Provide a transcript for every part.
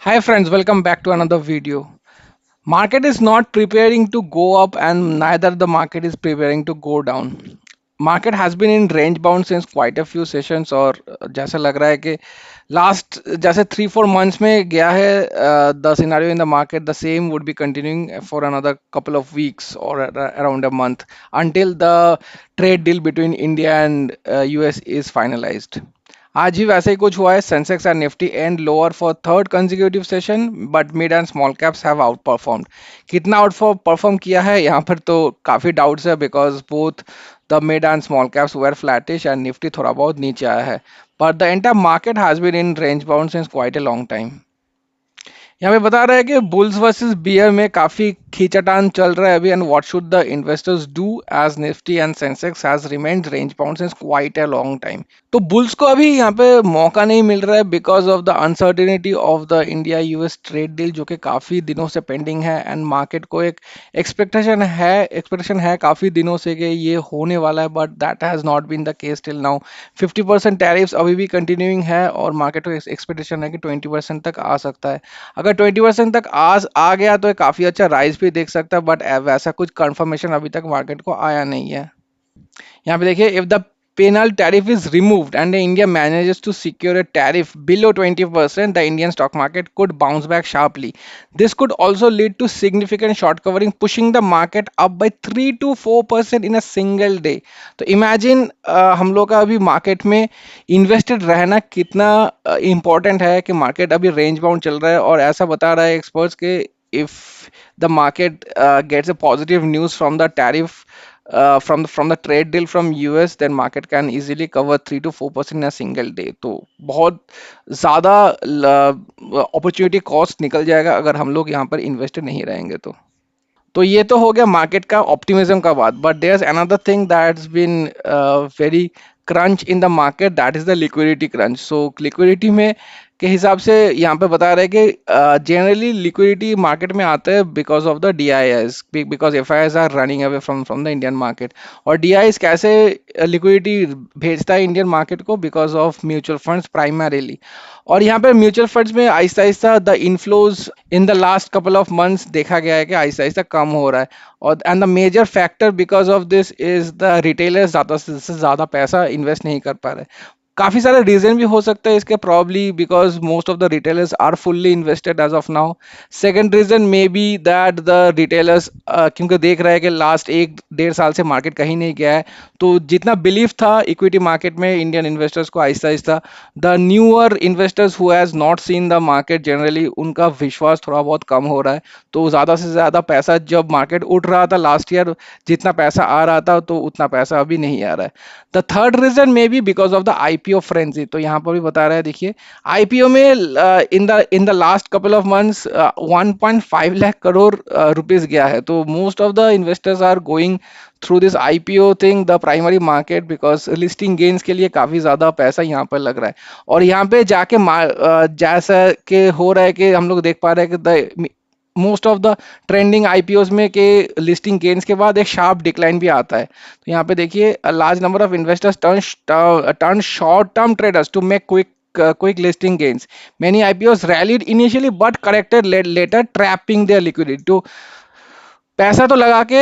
Hi friends, welcome back to another video. Market is not preparing to go up and neither the market is preparing to go down. Market has been in range bound since quite a few sessions और जैसा लग रहा है कि last जैसे 3-4 months में गया है the scenario in the market the same would be continuing for another couple of weeks or around a month until the trade deal between India and US is finalized. आज ही वैसे ही कुछ हुआ है Sensex and Nifty end lower for third consecutive session but mid and small caps have outperformed. कितना outperform किया है यहाँ पर तो काफी डाउट्स है because both the mid and small caps were flattish and Nifty थोड़ा बहुत नीचे आया है but the entire market has been in range bound since quite a long time. यहाँ पे बता रहा है कि बुल्स वर्सेस बियर में काफी खींचातान चल रहा है अभी and what should the investors do as Nifty and Sensex has remained range bound since quite a long time. तो बुल्स को अभी यहाँ पे मौका नहीं मिल रहा है because of the uncertainty of the India US trade deal जो कि काफी दिनों से पेंडिंग है एंड मार्केट को एक एक्सपेक्टेशन है काफी दिनों से कि ये होने वाला है but that has not been the case till now. 50% tariffs अभी भी कंटिन्यूइंग है और मार्केट को एक्सपेक्टेशन है कि 20% तक आ सकता है। अगर 20% तक आज आ गया तो काफी अच्छा राइज भी देख सकता है बट वैसा कुछ कंफर्मेशन अभी तक मार्केट को आया नहीं है। यहाँ पे देखिए if the penal tariff is removed and India manages to secure a tariff below 20%, the Indian stock market could bounce back sharply. This could also lead to significant short covering, pushing the market up by 3 to 4% in a single day. तो imagine हम लोग का अभी market में invested रहना कितना important है कि मार्केट अभी रेंज बाउंड चल रहा है और ऐसा बता रहा है एक्सपर्ट्स के if the market gets a positive news from the tariff from the trade deal from US, then market can easily cover 3 to 4% in a single day. तो बहुत ज़्यादा अपॉर्चुनिटी कॉस्ट निकल जाएगा अगर हम लोग यहाँ पर इन्वेस्टेड नहीं रहेंगे तो ये तो हो गया मार्केट का ऑप्टिमिज्म का बात but there is another thing that's been very crunch in the market that is the liquidity crunch. So liquidity में के हिसाब से यहाँ पे बता रहे हैं कि जनरली लिक्विडिटी मार्केट में आता है because of the D I S because F I S R running away from the Indian market. और डी आई एस कैसे लिक्विडिटी भेजता है इंडियन मार्केट को because of mutual funds primarily. और यहाँ पे म्यूचुअल फंड्स में Aahista Aahista the inflows in the last couple of months देखा गया है कि आहिस्ता आहिस्ता कम हो रहा है और and the major factor because of this is the retailers ज़्यादा से ज़्यादा पैसा इन्वेस्ट नहीं कर पा रहे। काफी सारे रीजन भी हो सकता है इसके probably because most of the retailers are fully invested as of now. Second reason may be that the retailers क्योंकि देख रहे हैं कि लास्ट 1-1.5 साल से मार्केट कहीं नहीं गया है तो जितना बिलीफ था इक्विटी मार्केट में इंडियन इन्वेस्टर्स को Aahista Aahista the newer investors who has not seen the market generally उनका विश्वास थोड़ा बहुत कम हो रहा है। तो ज़्यादा से ज़्यादा पैसा जब मार्केट उठ रहा था लास्ट ईयर जितना पैसा आ रहा था तो उतना पैसा अभी नहीं आ रहा है। The third reason may be because of the IPO frenzy. तो यहाँ पर भी बता रहा है देखिए आईपीओ में in the last couple of months 1.5 lakh crore rupees गया है। तो most of the investors are going through this IPO thing the primary market because listing gains के लिए काफी ज्यादा पैसा यहाँ पर लग रहा है। और यहाँ पे जाके जैसा कि हो रहा है कि हम लोग देख पा रहे हैं कि the most of the trending IPOs में के लिस्टिंग गेन्स के बाद एक शार्प डिक्लाइन भी आता है। तो यहाँ पे देखिए large number of investors turn short term traders to make quick listing gains. Many IPOs rallied initially but corrected later, trapping their liquidity. तो पैसा तो लगा के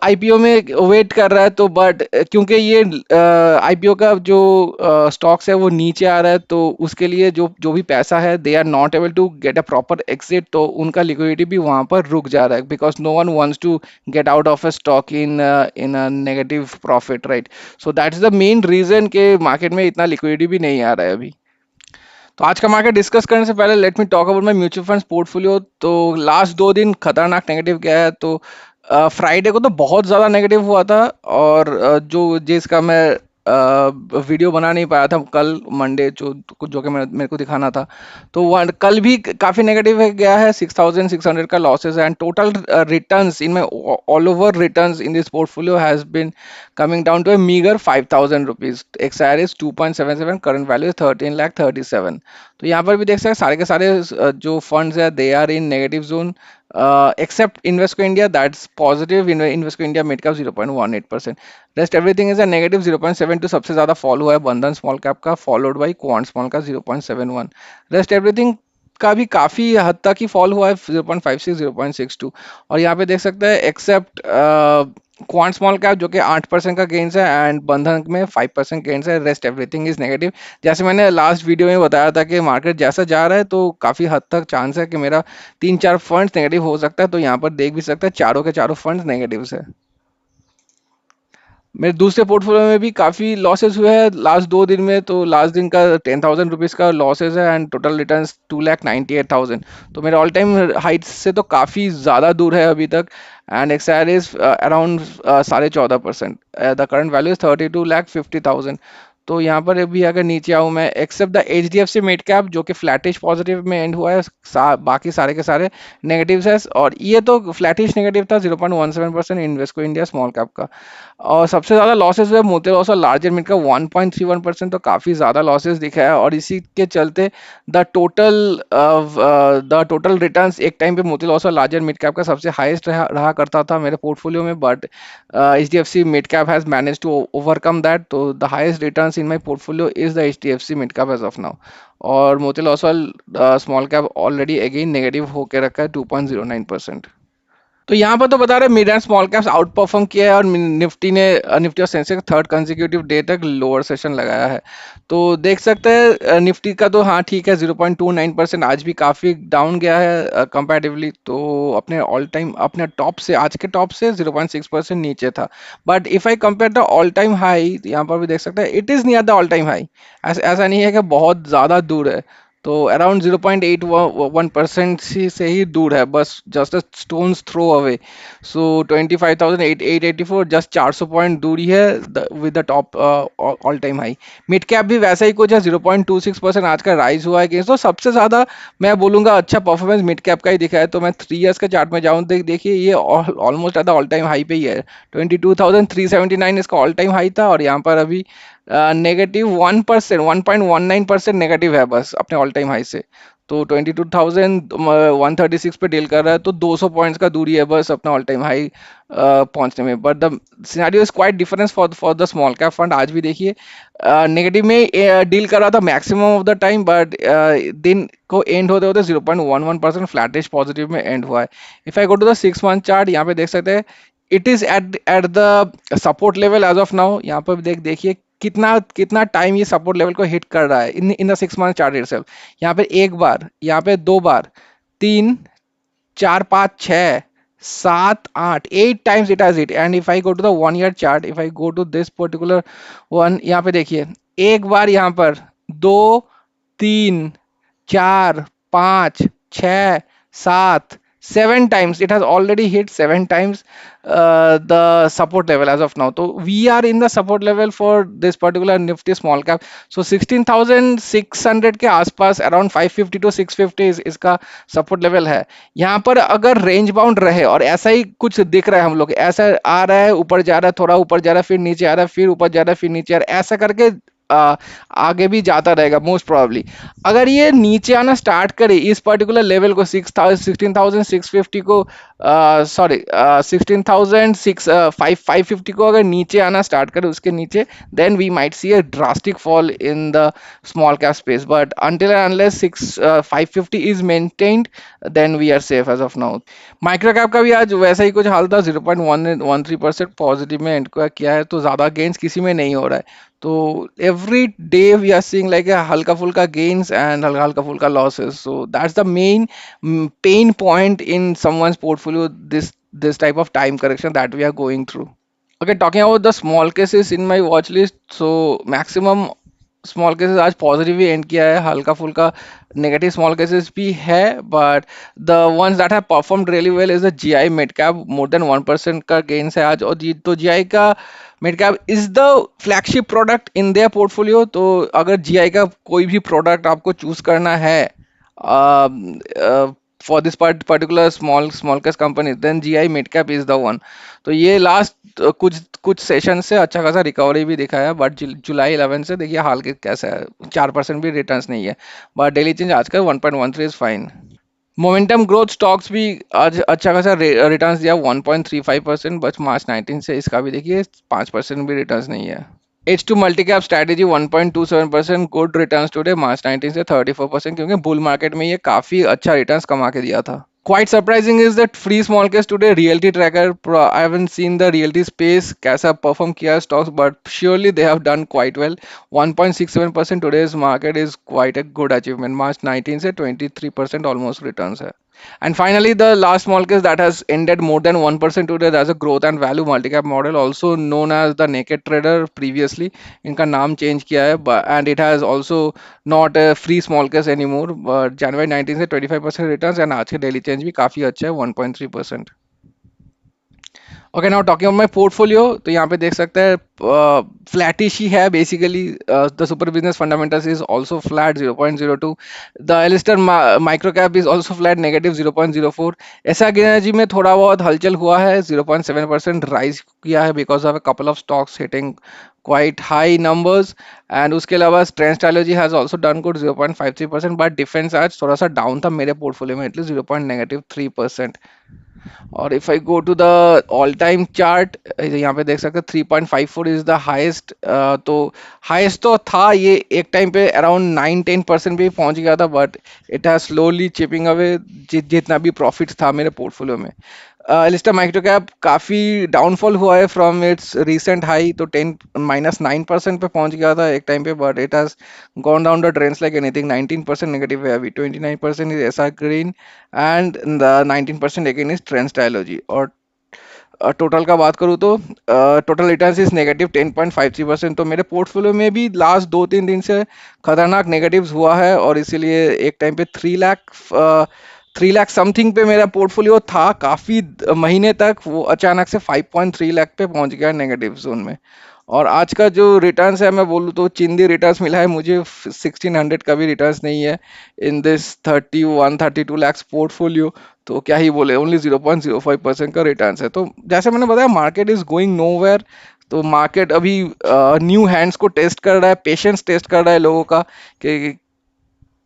आईपीओ में वेट कर रहा है तो बट क्योंकि ये आईपीओ का जो स्टॉक्स है वो नीचे आ रहा है तो उसके लिए जो जो भी पैसा है they are not able to get a proper exit तो उनका लिक्विडिटी भी वहां पर रुक जा रहा है because no one wants to get out of a stock in a negative profit right. So that is the main reason के मार्केट में इतना लिक्विडिटी भी नहीं आ रहा है अभी। तो आज का मार्केट डिस्कस करने से पहले let me talk about my mutual funds portfolio. तो लास्ट 2 दिन खतरनाक नेगेटिव गया है। तो फ्राइडे को तो बहुत ज़्यादा नेगेटिव हुआ था और जो जिसका मैं वीडियो बना नहीं पाया था कल मंडे जो कि मेरे को दिखाना था। तो कल भी काफ़ी नेगेटिव गया है 6,600 का losses and total returns in my all over returns in this portfolio has been coming down to a meager 5,000 rupees. XR is 2.77, current value is 13,37,000। तो यहाँ पर भी देख सकते हैं सारे के सारे जो फंड्स है they are in negative zone except Invesco India that's positive. Invesco India mid cap 0.18%। Rest everything is a negative 0.72। सबसे ज्यादा फॉल हुआ है बंधन स्मॉल कैप का फॉलोड बाई क्वांट स्मॉल का 0.71। रेस्ट एवरीथिंग का भी काफी हद तक ही फॉल हुआ है, 0.56 0.62। और यहाँ पे देख सकते हैं एक्सेप्ट क्वांट स्मॉल कैप जो कि 8% का गेन्स है एंड बंधन में 5% गेन्स है, रेस्ट एवरीथिंग इज नेगेटिव। जैसे मैंने लास्ट वीडियो में बताया था कि मार्केट जैसा जा रहा है तो काफी हद तक चांस है कि मेरा 3-4 फंड्स नेगेटिव हो सकता है, तो यहाँ पर देख भी सकते हैं चारों के चारों फंड्स नेगेटिव है। मेरे दूसरे पोर्टफोलियो में भी काफ़ी लॉसेस हुए हैं लास्ट 2 दिन में। तो लास्ट दिन का 10,000 रुपीज़ का लॉसेस है एंड टोटल रिटर्न्स 2,98,000। तो मेरे ऑल टाइम हाइट्स से तो काफ़ी ज़्यादा दूर है अभी तक। And XR is around 14.5%। The current value is 32,50,000। तो यहाँ पर अभी अगर नीचे आऊँ मैं, except the H D F C mid cap जो कि फ्लैटिश पॉजिटिव में एंड हुआ है, बाकी सारे के सारे नेगेटिव्स है। और ये तो फ्लैटिश नेगेटिव था 0.17% इन्वेस्को इंडिया स्मॉल कैप का। और सबसे ज़्यादा लॉसेस हुए मोतीलाल ओसवाल लार्जर मिड का 1.31%, तो काफ़ी ज़्यादा लॉसेस दिखा है। और इसी के चलते द टोटल रिटर्न्स एक टाइम पे Motilal Oswal larger mid cap का सबसे हाईएस्ट रहा करता था मेरे पोर्टफोलियो में, but H D F C mid cap has manage to overcome that. तो the highest returns in my portfolio is the H D F C mid cap as of now. और Motilal Oswal small cap already again negative होकर रखा है 2.09%। तो यहाँ पर तो बता रहे mid and small caps out perform किया है और निफ्टी और सेंसेक्स थर्ड कंसेक्यूटिव डे तक लोअर सेशन लगाया है। तो देख सकते हैं निफ्टी का तो हाँ ठीक है 0.29% आज भी काफ़ी डाउन गया है कंपैरेटिवली। तो अपने ऑल टाइम अपने टॉप से आज के टॉप से 0.6% नीचे था। But if I compare the all time high, यहाँ पर भी देख सकते हैं it is near the all time high. ऐसा नहीं है कि बहुत ज़्यादा दूर है। तो अराउंड 0.81% से ही दूर है, बस just a stone's throw away. So 25,884 just 400 point दूरी है with the top all time high. Mid cap भी वैसा ही कुछ है, 0.26% आज का राइज हुआ है। तो सबसे ज़्यादा मैं बोलूँगा अच्छा परफॉर्मेंस मिड कैप का ही दिखा है। तो मैं 3 ईयर्स के चार्ट में जाऊँ देखिए ये almost at the all time high पे ही है। 22,379 इसका ऑल टाइम हाई था और यहाँ पर अभी नेगेटिव 1%, 1.19% नेगेटिव है बस अपने ऑल टाइम हाई से। तो 22,136 पे डील कर रहा है, तो 200 पॉइंट्स का दूरी है बस अपना ऑल टाइम हाई पहुंचने में। But the scenario is quite difference for the small cap fund. आज भी देखिए नेगेटिव में डील कर रहा था maximum of the time, but दिन को एंड होते होते 0.11% फ्लैटिश पॉजिटिव में एंड हुआ है। If I go to the 6 month chart, यहाँ पे देख सकते हैं it is at the support level as of now. यहाँ पर देखिए कितना कितना टाइम ये सपोर्ट लेवल को हिट कर रहा है in the 6 month chart itself. यहाँ पे एक बार, यहाँ पे 2 बार, 3, 4, 5, 6, 7, 8 8 times it has hit। and if I go to the 1 year chart, if I go to this particular one, यहाँ पे देखिए एक बार, यहाँ पर 2, 3, 4, 5, 6, 7 7 times it has already hit 7 times the support level as of now। तो we are in the support level for this particular nifty small cap। so 16,600 के आसपास around 550 to 650 इसका सपोर्ट लेवल है। यहाँ पर अगर रेंज बाउंड रहे और ऐसा ही कुछ दिख रहा है, हम लोग ऐसा आ रहा है, ऊपर जा रहा है, थोड़ा ऊपर जा रहा है, फिर नीचे आ रहा है, फिर ऊपर जा रहा है, फिर नीचे आ रहा है, ऐसा करके आगे भी जाता रहेगा मोस्ट प्रोबेबली। अगर ये नीचे आना स्टार्ट करे इस पर्टिकुलर लेवल को 16,650 को, सॉरी 16,550 को अगर नीचे आना स्टार्ट करे उसके नीचे, then we might see a drastic fall in the small cap space. But until and unless 550 is maintained, then we are safe as of now. Micro cap का भी आज वैसा ही कुछ हाल था, 0.113% पॉजिटिव में एंड किया है। तो ज़्यादा गेंस किसी में नहीं हो रहा है। तो every day we are seeing like हल्का फुल्का गेन्स एंड हल्का फुल्का losses. So that's the main pain point in someone's portfolio, this type of time correction that we are going through। Okay, talking about the small cases in my watch list, so maximum small cases आज positive he and किया है, हल्का फुल्का negative small cases भी है, but the ones that have performed really well is the GI mid cap, more than 1% का gains है आज। और तो जीआई का mid cap is the flagship product in their portfolio. तो अगर जीआई का कोई भी प्रोडक्ट आपको चूज करना है for this particular small cap company, then GI mid cap is the one. तो ये लास्ट कुछ कुछ सेशन से अच्छा खासा रिकवरी भी दिखाया, बट जुलाई 11 से देखिए हाल के कैसा है, 4% भी रिटर्न्स नहीं है। बट डेली चेंज आज का 1.13 is fine. Momentum growth stocks भी आज अच्छा खासा रिटर्न्स दिया 1.35%, बस मार्च 19 से इसका भी देखिए 5% भी रिटर्न्स नहीं है। H2 multicap strategy 1.27% good returns today March 19 से 34%, क्योंकि बुल मार्केट में ये काफी अच्छा रिटर्न्स कमा के दिया था. Quite surprising is that free small case today realty tracker I haven't seen the realty space कैसा perform किया है stocks, but surely they have done quite well. 1.67% today's market is quite a good achievement. March 19 से 23% almost returns है. And finally, the last small case that has ended more than 1% today, that's a growth and value multi-cap model, also known as the naked trader previously. इनका नाम change किया है, and it has also not a free small case anymore. But January 19 से 25% returns, and आज के daily change भी काफी अच्छा है, 1.3%. Okay, now talking of my portfolio, तो यहाँ पे देख सकते हैं फ्लैटिश ही है basically. The super business fundamentals is also flat 0.02. The Alistair micro cap is also flat negative 0.04. ऐसा एनर्जी में थोड़ा बहुत हलचल हुआ है, 0.7% राइज किया है because of a couple of stocks hitting quite high numbers. And उसके अलावा trend strategy has also done good 0.53%, but defence आज थोड़ा सा डाउन था मेरे पोर्टफोलियो में, एटलीस्ट 0.3%. और if I go to the all time chart, यहाँ पे देख सकते हैं 3.54 इज द हाईएस्ट. तो हाईएस्ट तो था ये एक टाइम पे, अराउंड 9-10% भी पहुंच गया था, but it has slowly chipping away जितना भी प्रॉफिट था मेरे पोर्टफोलियो में. लिस्टा माइक्रो कैप काफी डाउनफॉल हुआ है फ्रॉम इट्स रीसेंट हाई, तो 10-9% पे पहुंच गया था एक टाइम पे, but it has gone down the drains like anything. 19% negative है अभी, 29% is SR Green, and the 19% again is Trend Stylogy. और टोटल का बात करूँ तो टोटल रिटर्न इज नेगेटिव 10.53%. तो मेरे पोर्टफोलियो में भी लास्ट 2-3 दिन से खतरनाक नेगेटिव्स हुआ है, और इसीलिए एक टाइम पे 3 लाख समथिंग पे मेरा पोर्टफोलियो था काफ़ी महीने तक, वो अचानक से 5.3 लाख पे पहुंच गया नेगेटिव जोन में. और आज का जो रिटर्न्स है मैं बोलूँ तो चिंदी रिटर्न्स मिला है मुझे, 1600 का भी रिटर्न्स नहीं है इन दिस 31-32 lakhs पोर्टफोलियो. तो क्या ही बोले, ओनली 0.05% का रिटर्न्स है. तो जैसे मैंने बताया, मार्केट इज गोइंग नोवेयर. तो मार्केट अभी न्यू हैंड्स को टेस्ट कर रहा है, पेशेंस टेस्ट कर रहा है लोगों का, कि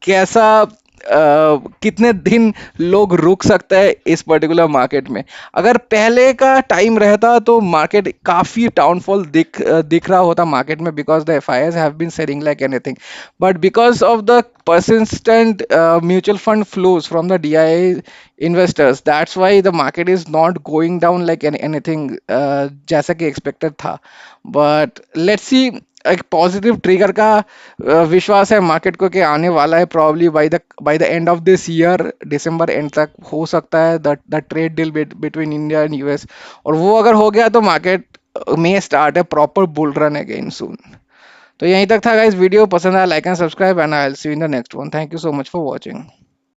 कैसा कितने दिन लोग रुक सकते हैं इस पर्टिकुलर मार्केट में. अगर पहले का टाइम रहता तो मार्केट काफी डाउनफॉल दिख रहा होता मार्केट में, because the FIIs have been selling like anything. But because of the persistent mutual fund flows from the DIA investors, that's why the market is not going down like anything जैसा कि expected था. But let's see, एक positive trigger का विश्वास है market को कि आने वाला है, probably by the end of this year, December and तक हो सकता है the trade deal between India and US. और वो अगर हो गया तो मार्केट में स्टार्ट है प्रॉपर बुल रन अगेन सून. तो यहीं तक था गाइस. वीडियो पसंद आया, like and subscribe, and I will see you in the next one. Thank you so much for watching.